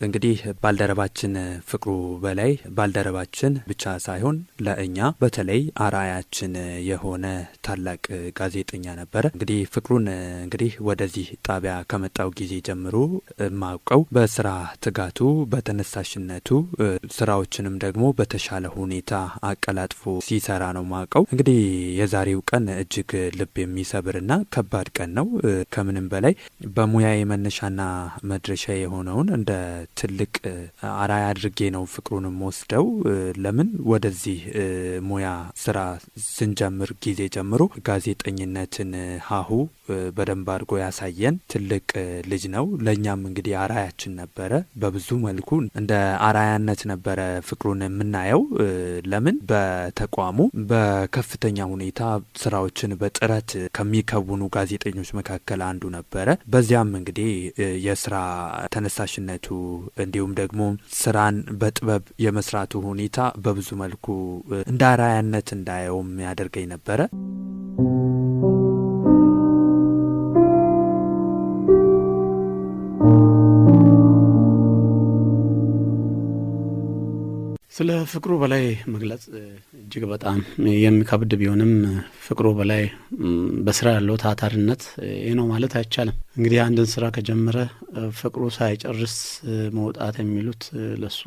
እንግዲህ ባልደረባችን ፍቅሩ በላይ ባልደረባችን ብቻ ሳይሆን ለእኛ በተለይ አርአያችን የሆነ ታላቅ ጋዜጠኛ ነበረ። እንግዲህ ፍቅሩን ወደዚህ ጣቢያ ከመጣው ጊዜ ጀምሮ ማውቀው በስራ ትጋቱ፣ በተነሳሽነቱ ስራዎችንም ደግሞ በተሻለ ሁኔታ አቀላጥፎ ሲሰራ ነው ማውቀው። እንግዲህ የዛሬው ቀን እጅግ ልብ የሚሰብርና ከባድ ቀን ነው። ከምንም በላይ በሙያዬ መነሻና መድረሻ የሆነውን እንደ ትልቅ አርአያ አድርጌ ነው ፍቅሩንም ወስደው። ለምን ወደዚህ ሙያ ስራ ስንጀምር ጊዜ ጀምሮ ጋዜጠኝነትን ሀሁ በደንብ አድርጎ ያሳየን ትልቅ ልጅ ነው። ለእኛም እንግዲህ አርአያችን ነበረ። በብዙ መልኩ እንደ አርአያነት ነበረ ፍቅሩን የምናየው። ለምን በተቋሙ በከፍተኛ ሁኔታ ስራዎችን በጥረት ከሚከውኑ ጋዜጠኞች መካከል አንዱ ነበረ። በዚያም እንግዲህ የስራ ተነሳሽነቱ እንዲሁም ደግሞ ስራን በጥበብ የመስራቱ ሁኔታ በብዙ መልኩ እንደ አርአያነት እንዳየውም ያደርገኝ ነበረ። ስለ ፍቅሩ በላይ መግለጽ እጅግ በጣም የሚከብድ ቢሆንም ፍቅሩ በላይ በስራ ያለው ታታሪነት ይህ ነው ማለት አይቻልም። እንግዲህ አንድን ስራ ከጀመረ ፍቅሩ ሳይጨርስ መውጣት የሚሉት ለሱ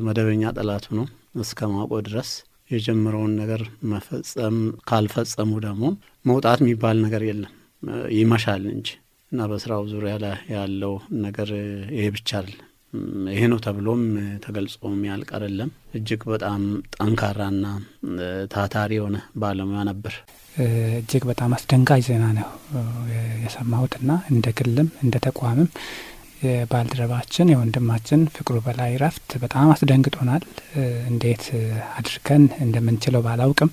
መደበኛ ጠላቱ ነው እስከ ማቆ ድረስ። የጀመረውን ነገር መፈጸም ካልፈጸሙ ደግሞ መውጣት የሚባል ነገር የለም፣ ይመሻል እንጂ እና በስራው ዙሪያ ላይ ያለው ነገር ይሄ ብቻ አይደለም። ይሄ ነው ተብሎም ተገልጾ የሚያልቅ አይደለም። እጅግ በጣም ጠንካራና ታታሪ የሆነ ባለሙያ ነበር። እጅግ በጣም አስደንጋጭ ዜና ነው የሰማሁትና እንደ ግልም እንደ ተቋምም የባልደረባችን የወንድማችን ፍቅሩ በላይ ረፍት በጣም አስደንግጦናል። እንዴት አድርገን እንደምንችለው ባላውቅም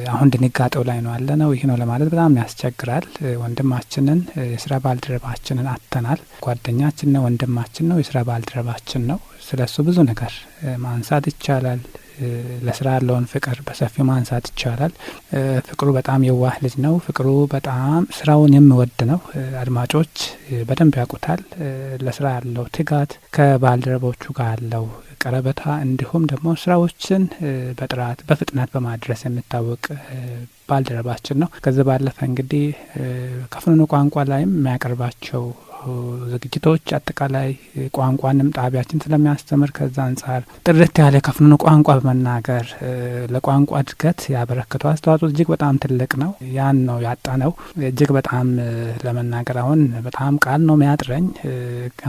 አሁን ድንጋጤው ላይ ነው ያለ ነው። ይህ ነው ለማለት በጣም ያስቸግራል። ወንድማችንን የስራ ባልደረባችንን አጥተናል። ጓደኛችን ነው፣ ወንድማችን ነው፣ የስራ ባልደረባችን ነው። ስለሱ ብዙ ነገር ማንሳት ይቻላል። ለስራ ያለውን ፍቅር በሰፊው ማንሳት ይቻላል። ፍቅሩ በጣም የዋህ ልጅ ነው። ፍቅሩ በጣም ስራውን የሚወድ ነው። አድማጮች በደንብ ያውቁታል። ለስራ ያለው ትጋት፣ ከባልደረቦቹ ጋር ያለው ቀረበታ፣ እንዲሁም ደግሞ ስራዎችን በጥራት በፍጥነት በማድረስ የሚታወቅ ባልደረባችን ነው። ከዚህ ባለፈ እንግዲህ ከፍኖተ ቋንቋ ላይም የሚያቀርባቸው ዝግጅቶች አጠቃላይ ቋንቋንም ጣቢያችን ስለሚያስተምር ከዛ አንጻር ጥርት ያለ ከፍኖተ ቋንቋ በመናገር ለቋንቋ እድገት ያበረከተው አስተዋጽኦ እጅግ በጣም ትልቅ ነው። ያን ነው ያጣነው። እጅግ በጣም ለመናገር አሁን በጣም ቃል ነው የሚያጥረኝ።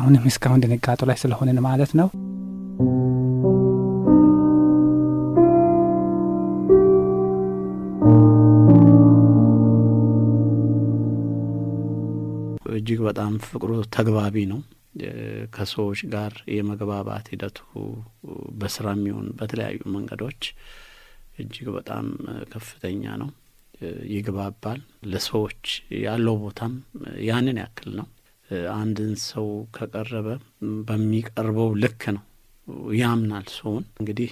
አሁንም እስካሁን ድንጋጤ ላይ ስለሆንን ማለት ነው። እጅግ በጣም ፍቅሩ ተግባቢ ነው። ከሰዎች ጋር የመግባባት ሂደቱ በስራ የሚሆን በተለያዩ መንገዶች እጅግ በጣም ከፍተኛ ነው። ይግባባል። ለሰዎች ያለው ቦታም ያንን ያክል ነው። አንድን ሰው ከቀረበ በሚቀርበው ልክ ነው ያምናል። ሰውን እንግዲህ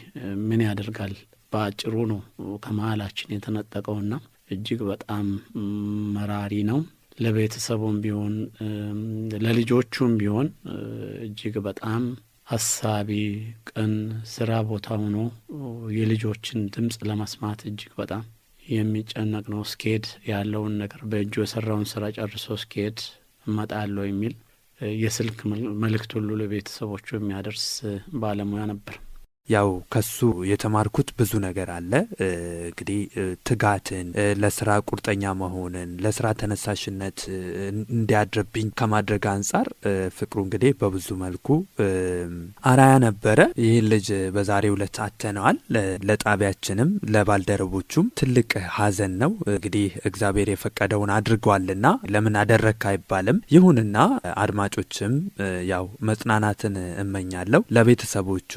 ምን ያደርጋል፣ በአጭሩ ነው ከመሀላችን የተነጠቀውና እጅግ በጣም መራሪ ነው። ለቤተሰቡም ቢሆን ለልጆቹም ቢሆን እጅግ በጣም ሀሳቢ፣ ቅን፣ ስራ ቦታ ሆኖ የልጆችን ድምጽ ለመስማት እጅግ በጣም የሚጨነቅ ነው። እስኬድ ያለውን ነገር በእጁ የሰራውን ስራ ጨርሶ እስኬድ እመጣለሁ የሚል የስልክ መልእክት ሁሉ ለቤተሰቦቹ የሚያደርስ ባለሙያ ነበር። ያው ከሱ የተማርኩት ብዙ ነገር አለ። እንግዲህ ትጋትን፣ ለስራ ቁርጠኛ መሆንን፣ ለስራ ተነሳሽነት እንዲያድርብኝ ከማድረግ አንጻር ፍቅሩ እንግዲህ በብዙ መልኩ አርአያ ነበረ። ይህን ልጅ በዛሬው ዕለት አጥተነዋል። ለጣቢያችንም ለባልደረቦቹም ትልቅ ሐዘን ነው። እንግዲህ እግዚአብሔር የፈቀደውን አድርጓልና ለምን አደረክ አይባልም። ይሁንና አድማጮችም ያው መጽናናትን እመኛለሁ። ለቤተሰቦቹ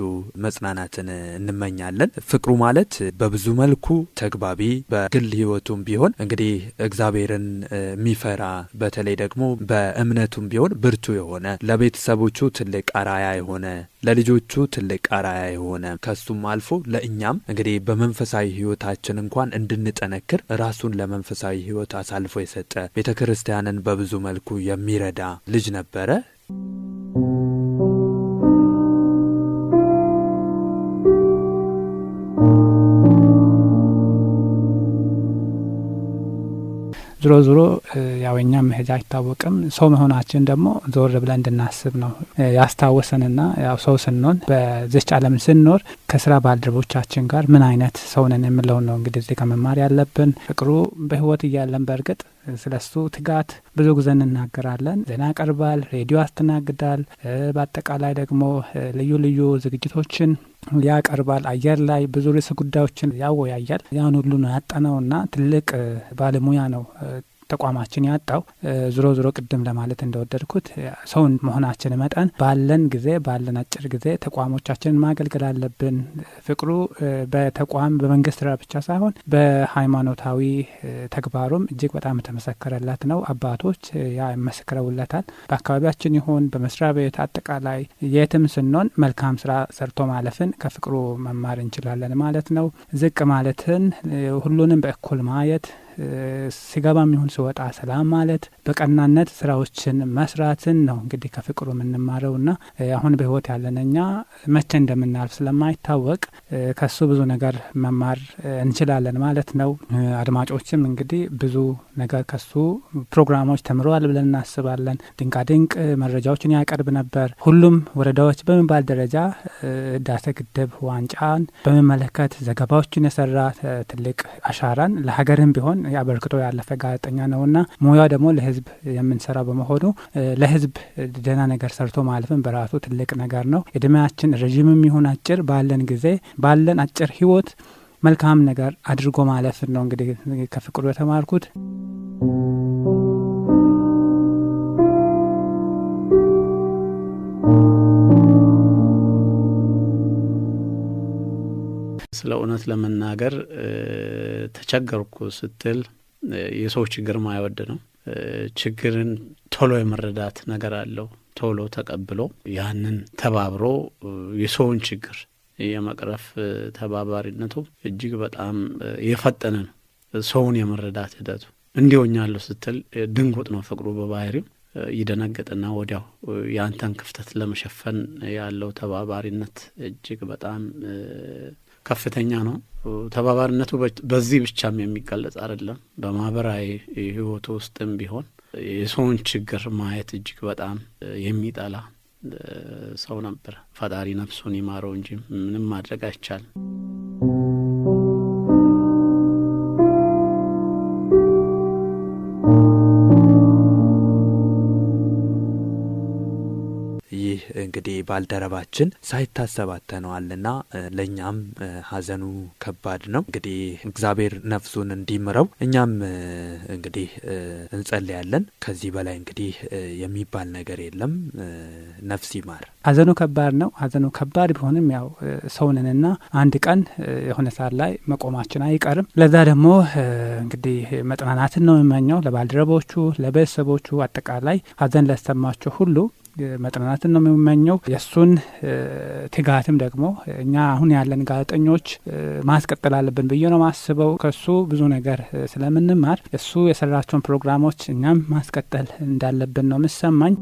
መጽናናት መጽናናትን እንመኛለን። ፍቅሩ ማለት በብዙ መልኩ ተግባቢ፣ በግል ህይወቱም ቢሆን እንግዲህ እግዚአብሔርን የሚፈራ በተለይ ደግሞ በእምነቱም ቢሆን ብርቱ የሆነ ለቤተሰቦቹ ትልቅ አራያ የሆነ ለልጆቹ ትልቅ አራያ የሆነ ከሱም አልፎ ለእኛም እንግዲህ በመንፈሳዊ ህይወታችን እንኳን እንድንጠነክር ራሱን ለመንፈሳዊ ህይወት አሳልፎ የሰጠ ቤተክርስቲያንን በብዙ መልኩ የሚረዳ ልጅ ነበረ። ዞሮ ዞሮ ያው እኛም መሄጃ አይታወቅም። ሰው መሆናችን ደግሞ ዞር ብለን እንድናስብ ነው ያስታወሰንና ያው ሰው ስንሆን በዚች ዓለም ስንኖር ከስራ ባልደረቦቻችን ጋር ምን አይነት ሰው ነን የምለውን ነው እንግዲህ እዚህ ከመማር ያለብን። ፍቅሩ በህይወት እያለን በእርግጥ ስለሱ ትጋት ብዙ ጊዜ እንናገራለን። ዜና ያቀርባል፣ ሬዲዮ ያስተናግዳል፣ በአጠቃላይ ደግሞ ልዩ ልዩ ዝግጅቶችን ያቀርባል። አየር ላይ ብዙ ርዕሰ ጉዳዮችን ያወያያል። ያን ሁሉ ነው ያጠናውና ትልቅ ባለሙያ ነው ተቋማችን ያጣው። ዞሮ ዞሮ ቅድም ለማለት እንደወደድኩት ሰውን መሆናችን መጠን ባለን ጊዜ ባለን አጭር ጊዜ ተቋሞቻችንን ማገልገል አለብን። ፍቅሩ በተቋም በመንግስት ስራ ብቻ ሳይሆን በሃይማኖታዊ ተግባሩም እጅግ በጣም የተመሰከረለት ነው። አባቶች ያመሰክረውለታል። በአካባቢያችን ይሁን በመስሪያ ቤት አጠቃላይ የትም ስንሆን መልካም ስራ ሰርቶ ማለፍን ከፍቅሩ መማር እንችላለን ማለት ነው። ዝቅ ማለትን፣ ሁሉንም በእኩል ማየት፣ ሲገባም ይሁን ሲወጣ ሰላም ማለት፣ በቀናነት ስራዎችን መስራትን ነው እንግዲህ ከፍቅሩ የምንማረውና አሁን በህይወት ያለነኛ መቼ እንደምናልፍ ስለማይታወቅ ከሱ ብዙ ነገር መማር እንችላለን ማለት ነው። አድማጮችም እንግዲህ ብዙ ነገር ከሱ ፕሮግራሞች ተምረዋል ብለን እናስባለን። ድንቃድንቅ መረጃዎችን ያቀርብ ነበር። ሁሉም ወረዳዎች በሚባል ደረጃ ህዳሴ ግድብ ዋንጫን በሚመለከት ዘገባዎችን የሰራ ትልቅ አሻራን ለሀገርም ቢሆን ያበርክቶ ያለፈ ጋዜጠኛ ነውና ሙያው ደግሞ ለህዝብ የምንሰራ በመሆኑ ለህዝብ ደህና ነገር ሰርቶ ማለፍን በራሱ ትልቅ ነገር ነው። እድሜያችን ረጅምም ይሁን አጭር ባለን ጊዜ ባለን አጭር ህይወት መልካም ነገር አድርጎ ማለፍን ነው እንግዲህ ከፍቅሩ የተማርኩት። ስለ እውነት ለመናገር ተቸገርኩ ስትል የሰው ችግር ማይወድ ነው። ችግርን ቶሎ የመረዳት ነገር አለው። ቶሎ ተቀብሎ ያንን ተባብሮ የሰውን ችግር የመቅረፍ ተባባሪነቱ እጅግ በጣም የፈጠነ ነው። ሰውን የመረዳት ሂደቱ እንዲሆኛለሁ ስትል ድንጉጥ ነው። ፍቅሩ በባህሪው ይደነገጥና ወዲያው ያንተን ክፍተት ለመሸፈን ያለው ተባባሪነት እጅግ በጣም ከፍተኛ ነው። ተባባሪነቱ በዚህ ብቻም የሚገለጽ አይደለም። በማህበራዊ ህይወቱ ውስጥም ቢሆን የሰውን ችግር ማየት እጅግ በጣም የሚጠላ ሰው ነበር። ፈጣሪ ነፍሱን ይማረው እንጂ ምንም ማድረግ አይቻልም። ይህ እንግዲህ ባልደረባችን ሳይታሰብ አጥተነዋልና ለኛም ሀዘኑ ከባድ ነው። እንግዲህ እግዚአብሔር ነፍሱን እንዲምረው እኛም እንግዲህ እንጸልያለን። ከዚህ በላይ እንግዲህ የሚባል ነገር የለም። ነፍስ ይማር። ሀዘኑ ከባድ ነው። ሀዘኑ ከባድ ቢሆንም ያው ሰውንንና አንድ ቀን የሆነ ሰዓት ላይ መቆማችን አይቀርም። ለዛ ደግሞ እንግዲህ መጽናናትን ነው የምመኘው ለባልደረቦቹ፣ ለቤተሰቦቹ፣ አጠቃላይ ሀዘን ለተሰማቸው ሁሉ መጽናናትን ነው የምመኘው። የሱን ትጋትም ደግሞ እኛ አሁን ያለን ጋዜጠኞች ማስቀጠል አለብን ብዬ ነው ማስበው። ከሱ ብዙ ነገር ስለምንማር እሱ የሰራቸውን ፕሮግራሞች እኛም ማስቀጠል እንዳለብን ነው የምሰማኝ።